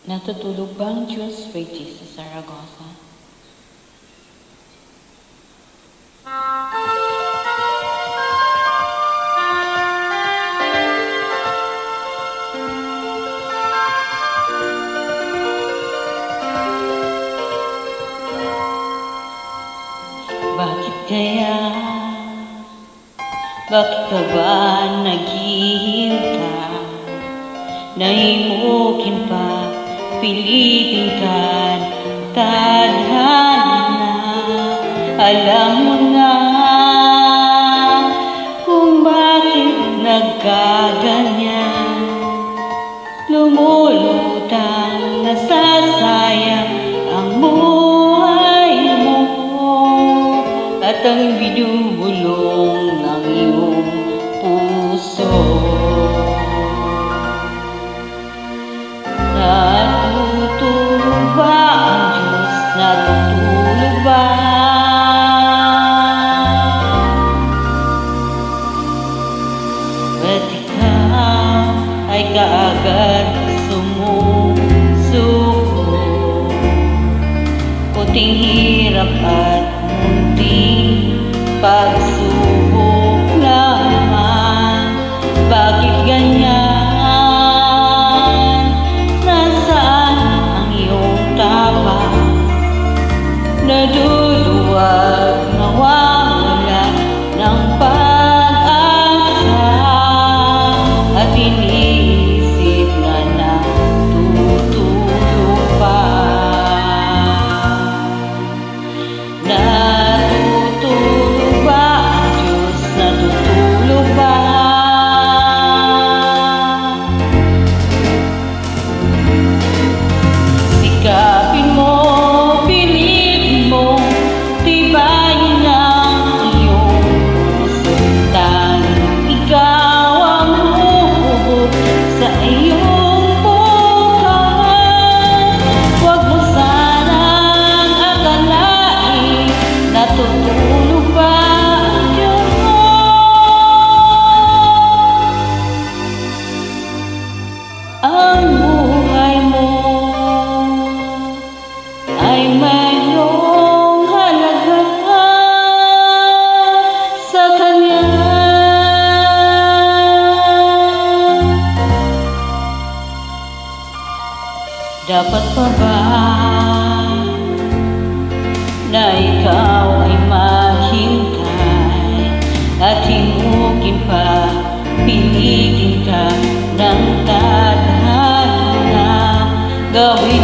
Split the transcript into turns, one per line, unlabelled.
Natutulog ba ang Diyos kay Jesus Zaragoza? Bakit kaya? Bakit ka ba naghihintay? Nahimukin pa, pilitin ka, tadhana. Alam mo na kung bakit nagkaganyan. Lumulutang, nasasayang ang buhay mo, at ang binubulong ng iyong puso. Natutulog ba ang Diyos? Natutulog ba? Ba't ikaw ay kaagad sumusuko? Kunting hirap at munting pagsubok lamang. Bakit ganyan? Naduluwag, nawawala ng pag-asa, at iniisip na natutulog pa. Natutulog ba ang Diyos? Natutulog ba? Sikapin mo, tibayin ang iyong puso, tanging ikaw ang hubog sa iyong bukas. Huwag mo sanang akalain, natutulog ba ang Diyos mo? Ang buhay mo ay mayroong halaga sa Kanya. Dapat pa ba na ikaw ay maghintay at himukin pa, pilitin ka ng tadhana? Gawin